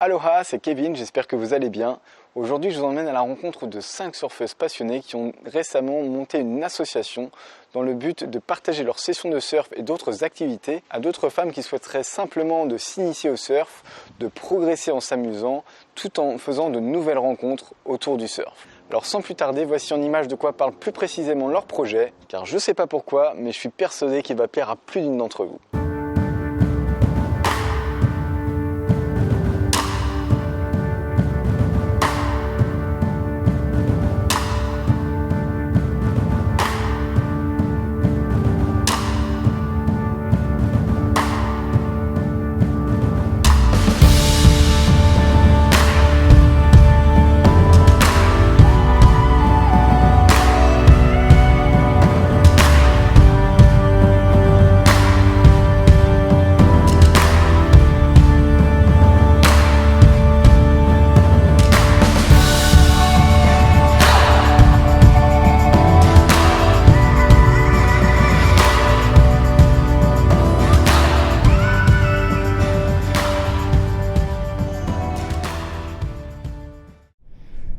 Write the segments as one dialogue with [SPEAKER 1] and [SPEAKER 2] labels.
[SPEAKER 1] Aloha, c'est Kevin, j'espère que vous allez bien. Aujourd'hui, je vous emmène à la rencontre de 5 surfeuses passionnées qui ont récemment monté une association dans le but de partager leurs sessions de surf et d'autres activités à d'autres femmes qui souhaiteraient simplement de s'initier au surf, de progresser en s'amusant, tout en faisant de nouvelles rencontres autour du surf. Alors sans plus tarder, voici en image de quoi parle plus précisément leur projet, car je sais pas pourquoi, mais je suis persuadé qu'il va plaire à plus d'une d'entre vous.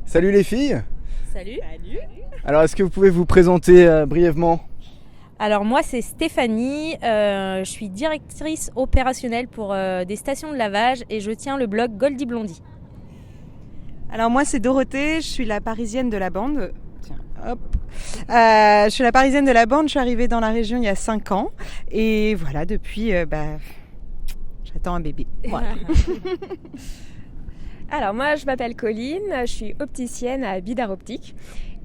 [SPEAKER 1] Salut les filles.
[SPEAKER 2] Salut.
[SPEAKER 1] Alors est-ce que vous pouvez vous présenter brièvement ?
[SPEAKER 2] Alors moi c'est Stéphanie, je suis directrice opérationnelle pour des stations de lavage et je tiens le blog Goldie Blondie.
[SPEAKER 3] Alors moi c'est Dorothée, je suis la parisienne de la bande. Tiens, hop. Je suis la parisienne de la bande, je suis arrivée dans la région il y a 5 ans et voilà depuis j'attends un bébé. Voilà.
[SPEAKER 4] Alors moi je m'appelle Colline, je suis opticienne à Bidar Optique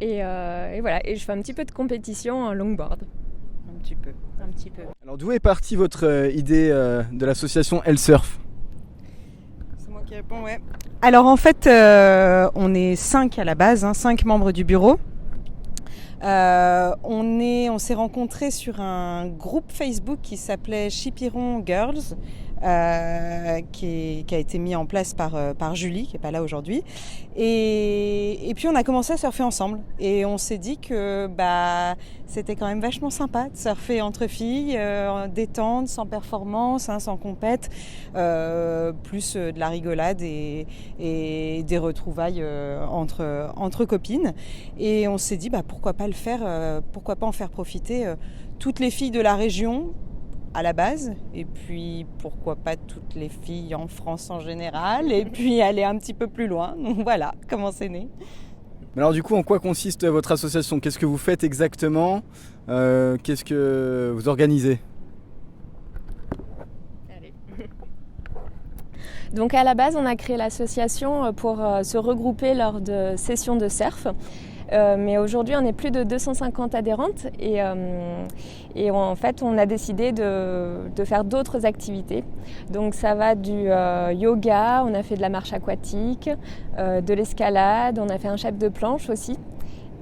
[SPEAKER 4] et voilà, et je fais un petit peu de compétition en longboard.
[SPEAKER 3] Un petit peu.
[SPEAKER 1] Alors d'où est partie votre idée de l'association Elle Surf ?
[SPEAKER 3] C'est moi qui réponds, ouais. Alors en fait on est 5 à la base, 5 membres du bureau. On s'est rencontrés sur un groupe Facebook qui s'appelait Chipiron Girls, qui a été mis en place par Julie, qui n'est pas là aujourd'hui. Et puis on a commencé à surfer ensemble. Et on s'est dit que c'était quand même vachement sympa de surfer entre filles, détente, sans performance, sans compète, plus de la rigolade et des retrouvailles entre copines. Et on s'est dit pourquoi pas le faire, pourquoi pas en faire profiter toutes les filles de la région à la base, et puis pourquoi pas toutes les filles en France en général, et puis aller un petit peu plus loin. Donc voilà comment c'est né.
[SPEAKER 1] Alors du coup, en quoi consiste votre association ? Qu'est-ce que vous faites exactement ? Qu'est-ce que vous organisez ?
[SPEAKER 4] Donc à la base on a créé l'association pour se regrouper lors de sessions de surf. Mais aujourd'hui, on est plus de 250 adhérentes et en fait, on a décidé de faire d'autres activités. Donc ça va du yoga, on a fait de la marche aquatique, de l'escalade, on a fait un chef de planche aussi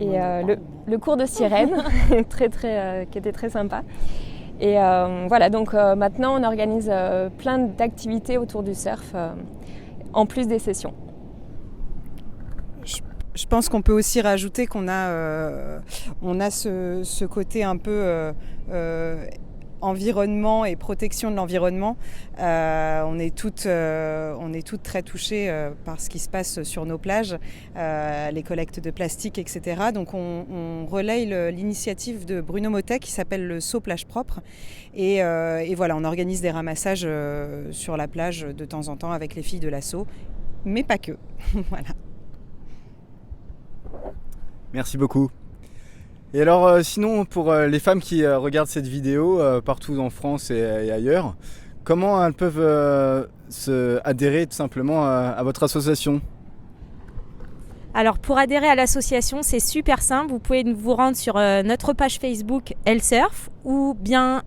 [SPEAKER 4] et le cours de sirène qui était très sympa. Et voilà, donc maintenant, on organise plein d'activités autour du surf en plus des sessions.
[SPEAKER 3] Je pense qu'on peut aussi rajouter qu'on a ce côté un peu environnement et protection de l'environnement. On est toutes très touchées par ce qui se passe sur nos plages, les collectes de plastique, etc. Donc on relaye l'initiative de Bruno Motet qui s'appelle le Seau Plage Propre. Et voilà, on organise des ramassages sur la plage de temps en temps avec les filles de l'asso, mais pas que. Voilà.
[SPEAKER 1] Merci beaucoup. Et alors sinon, pour les femmes qui regardent cette vidéo partout en France et ailleurs, comment elles peuvent adhérer tout simplement à votre association ?
[SPEAKER 2] Alors pour adhérer à l'association, c'est super simple. Vous pouvez vous rendre sur notre page Facebook Elle Surf ou bien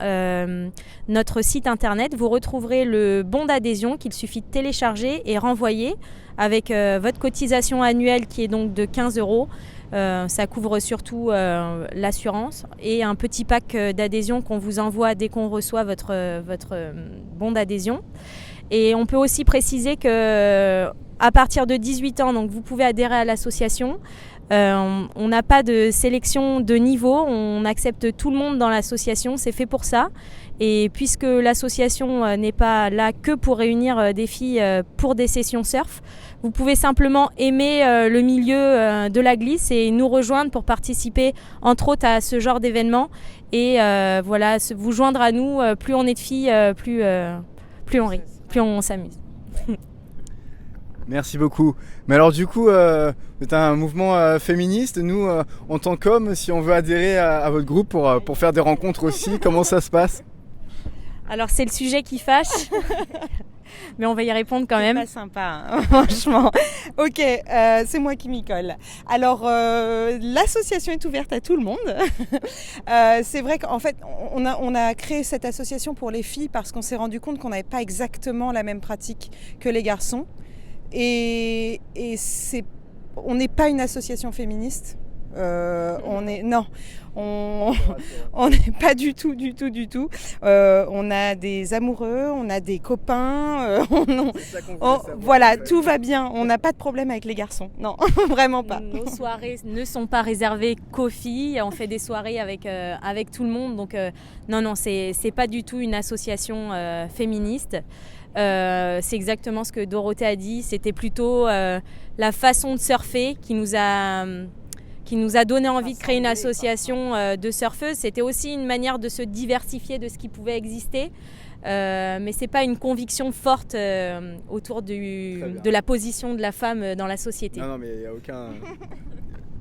[SPEAKER 2] notre site internet. Vous retrouverez le bon d'adhésion qu'il suffit de télécharger et renvoyer avec votre cotisation annuelle qui est donc de 15 €. Ça couvre surtout l'assurance et un petit pack d'adhésion qu'on vous envoie dès qu'on reçoit votre bon d'adhésion. Et on peut aussi préciser que à partir de 18 ans, donc vous pouvez adhérer à l'association. On n'a pas de sélection de niveau, on accepte tout le monde dans l'association, c'est fait pour ça. Et puisque l'association n'est pas là que pour réunir des filles pour des sessions surf, vous pouvez simplement aimer le milieu de la glisse et nous rejoindre pour participer entre autres à ce genre d'événement. Et voilà, vous joindre à nous, plus on est de filles, plus on rit, plus on s'amuse.
[SPEAKER 1] Merci beaucoup. Mais alors du coup, c'est un mouvement féministe. Nous, en tant qu'hommes, si on veut adhérer à votre groupe pour faire des rencontres aussi, comment ça se passe ?
[SPEAKER 2] Alors c'est le sujet qui fâche, mais on va y répondre quand même.
[SPEAKER 3] C'est pas sympa, hein, franchement. Ok, c'est moi qui m'y colle. Alors, l'association est ouverte à tout le monde. C'est vrai qu'en fait, on a créé cette association pour les filles parce qu'on s'est rendu compte qu'on n'avait pas exactement la même pratique que les garçons. Et on n'est pas une association féministe. On n'est pas du tout. On a des amoureux, on a des copains, voilà, tout va bien. On n'a pas de problème avec les garçons, non, vraiment pas.
[SPEAKER 2] Nos soirées ne sont pas réservées qu'aux filles. On fait des soirées avec tout le monde, donc non, c'est pas du tout une association féministe. C'est exactement ce que Dorothée a dit. C'était plutôt la façon de surfer qui nous a donné envie de créer une association de surfeuses. C'était aussi une manière de se diversifier de ce qui pouvait exister. Mais c'est pas une conviction forte autour de la position de la femme dans la société.
[SPEAKER 1] Non, mais il n'y a aucun...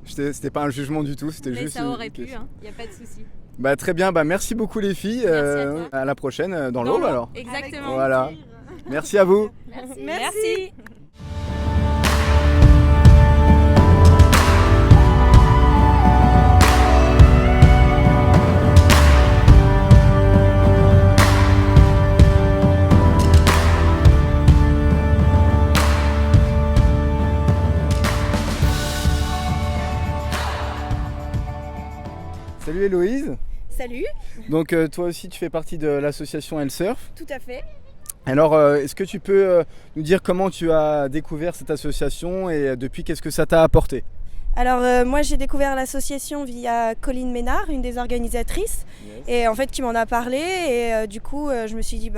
[SPEAKER 1] C'était pas un jugement du tout, c'était
[SPEAKER 2] mais
[SPEAKER 1] juste...
[SPEAKER 2] Mais ça aurait pu, il n'y a pas de souci.
[SPEAKER 1] Très bien, merci beaucoup les filles. À la prochaine dans l'eau alors.
[SPEAKER 2] Exactement.
[SPEAKER 1] Voilà. Merci à vous.
[SPEAKER 2] Merci.
[SPEAKER 1] Salut Héloïse.
[SPEAKER 5] Salut.
[SPEAKER 1] Donc toi aussi tu fais partie de l'association Elle Surf.
[SPEAKER 5] Tout à fait.
[SPEAKER 1] Alors est-ce que tu peux nous dire comment tu as découvert cette association et depuis qu'est-ce que ça t'a apporté ?
[SPEAKER 5] Alors moi j'ai découvert l'association via Colline Ménard, une des organisatrices, et en fait qui m'en a parlé et du coup je me suis dit que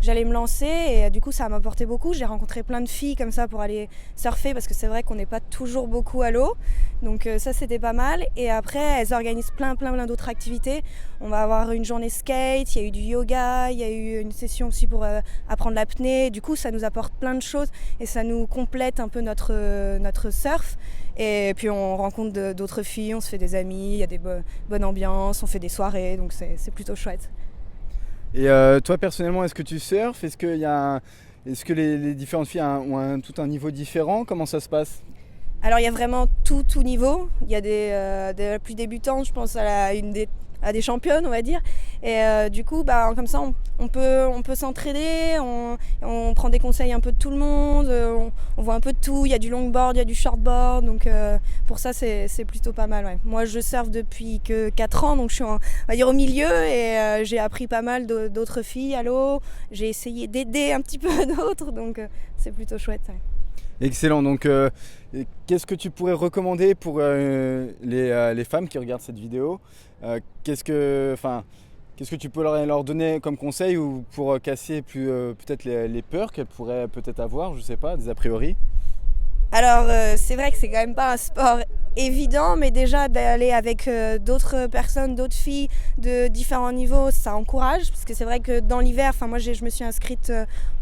[SPEAKER 5] j'allais me lancer et du coup ça m'a apporté beaucoup. J'ai rencontré plein de filles comme ça pour aller surfer parce que c'est vrai qu'on n'est pas toujours beaucoup à l'eau, donc ça c'était pas mal. Et après elles organisent plein d'autres activités. On va avoir une journée skate, il y a eu du yoga, il y a eu une session aussi pour apprendre l'apnée. Du coup ça nous apporte plein de choses et ça nous complète un peu notre surf. Et puis on rencontre d'autres filles, on se fait des amis, il y a des bonnes ambiances, on fait des soirées, donc c'est plutôt chouette.
[SPEAKER 1] Et toi personnellement, est-ce que tu surfes ? Est-ce que les différentes filles ont tout un niveau différent ? Comment ça se passe ?
[SPEAKER 5] Alors il y a vraiment tout niveau. Il y a des plus débutantes, je pense à des championnes, on va dire. Et du coup, comme ça, on peut s'entraider, on prend des conseils un peu de tout le monde, on voit un peu de tout. Il y a du longboard, il y a du shortboard, donc pour ça, c'est plutôt pas mal. Ouais. Moi, je surfe depuis que 4 ans, donc je suis on va dire au milieu et j'ai appris pas mal d'autres filles à l'eau. J'ai essayé d'aider un petit peu d'autres, donc c'est plutôt chouette. Ouais.
[SPEAKER 1] Excellent. Donc, qu'est-ce que tu pourrais recommander pour les femmes qui regardent cette vidéo ? Qu'est-ce que tu peux leur donner comme conseil ou pour casser peut-être les peurs qu'elles pourraient peut-être avoir, je sais pas, des a priori ?
[SPEAKER 5] Alors c'est vrai que c'est quand même pas un sport évident, mais déjà d'aller avec d'autres personnes, d'autres filles de différents niveaux, ça encourage, parce que c'est vrai que dans l'hiver, moi je me suis inscrite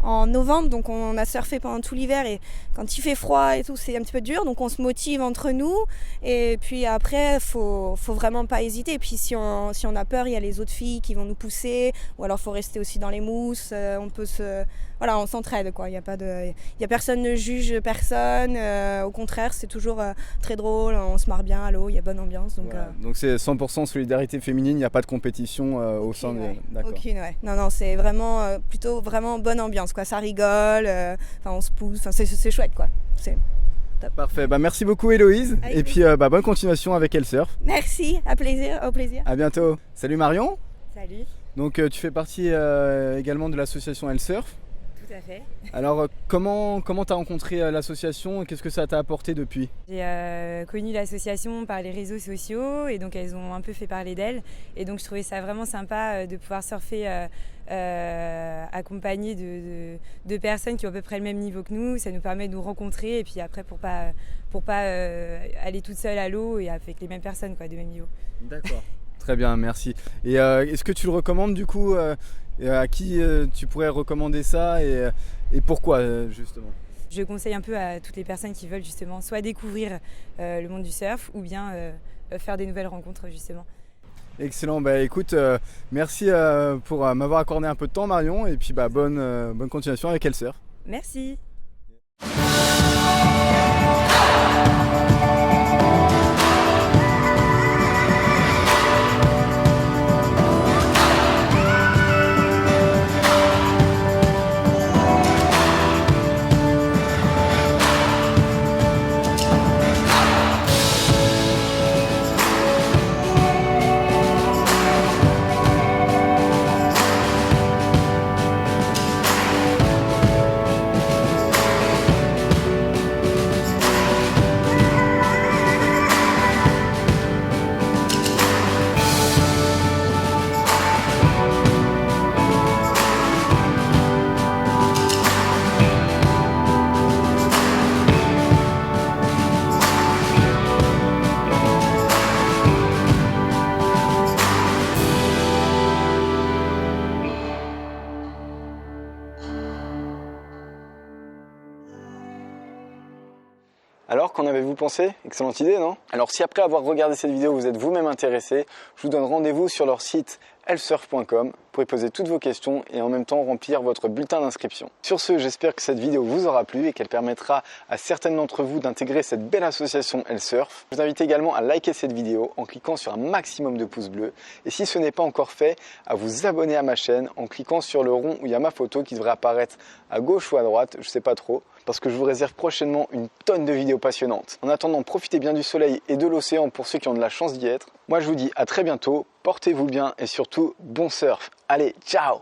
[SPEAKER 5] en novembre, donc on a surfé pendant tout l'hiver et quand il fait froid et tout, c'est un petit peu dur, donc on se motive entre nous et puis après faut vraiment pas hésiter. Et puis si on a peur, il y a les autres filles qui vont nous pousser, ou alors faut rester aussi dans les mousses, on s'entraide quoi. Il y a personne ne juge personne, au contraire c'est toujours très drôle, on se marre bien à l'eau, il y a bonne ambiance.
[SPEAKER 1] Donc c'est 100% solidarité féminine, il n'y a pas de compétition au sein des... D'accord.
[SPEAKER 5] Aucune, ouais. Non, c'est vraiment plutôt vraiment bonne ambiance quoi. Ça rigole, on se pousse, c'est chouette quoi. C'est top.
[SPEAKER 1] Parfait, merci beaucoup Héloïse et puis bonne continuation avec Elle Surf.
[SPEAKER 5] Merci, au plaisir.
[SPEAKER 1] À bientôt. Salut Marion.
[SPEAKER 5] Salut.
[SPEAKER 1] Donc tu fais partie également de l'association Elle Surf.
[SPEAKER 6] Tout à fait.
[SPEAKER 1] Alors comment tu as rencontré l'association et qu'est-ce que ça t'a apporté depuis?
[SPEAKER 6] J'ai connu l'association par les réseaux sociaux et donc elles ont un peu fait parler d'elles. Et donc je trouvais ça vraiment sympa de pouvoir surfer accompagné de personnes qui ont à peu près le même niveau que nous. Ça nous permet de nous rencontrer et puis après pour pas aller toute seule à l'eau et avec les mêmes personnes quoi, de même niveau.
[SPEAKER 1] D'accord. Très bien, merci. Et est-ce que tu le recommandes du coup à qui tu pourrais recommander ça et pourquoi justement?
[SPEAKER 6] Je conseille un peu à toutes les personnes qui veulent justement soit découvrir le monde du surf ou bien faire des nouvelles rencontres justement.
[SPEAKER 1] Excellent, bah écoute, merci pour m'avoir accordé un peu de temps Marion et puis bonne continuation avec Elsurf.
[SPEAKER 6] Merci.
[SPEAKER 1] Alors, qu'en avez-vous pensé? Excellente idée, non? Alors, si après avoir regardé cette vidéo, vous êtes vous-même intéressé, je vous donne rendez-vous sur leur site elsurf.com pour y poser toutes vos questions et en même temps remplir votre bulletin d'inscription. Sur ce, j'espère que cette vidéo vous aura plu et qu'elle permettra à certaines d'entre vous d'intégrer cette belle association Elsurf. Je vous invite également à liker cette vidéo en cliquant sur un maximum de pouces bleus et si ce n'est pas encore fait, à vous abonner à ma chaîne en cliquant sur le rond où il y a ma photo qui devrait apparaître à gauche ou à droite, je sais pas trop, parce que je vous réserve prochainement une tonne de vidéos passionnantes. En attendant, profitez bien du soleil et de l'océan pour ceux qui ont de la chance d'y être. Moi, je vous dis à très bientôt, portez-vous bien et surtout, bon surf. Allez, ciao!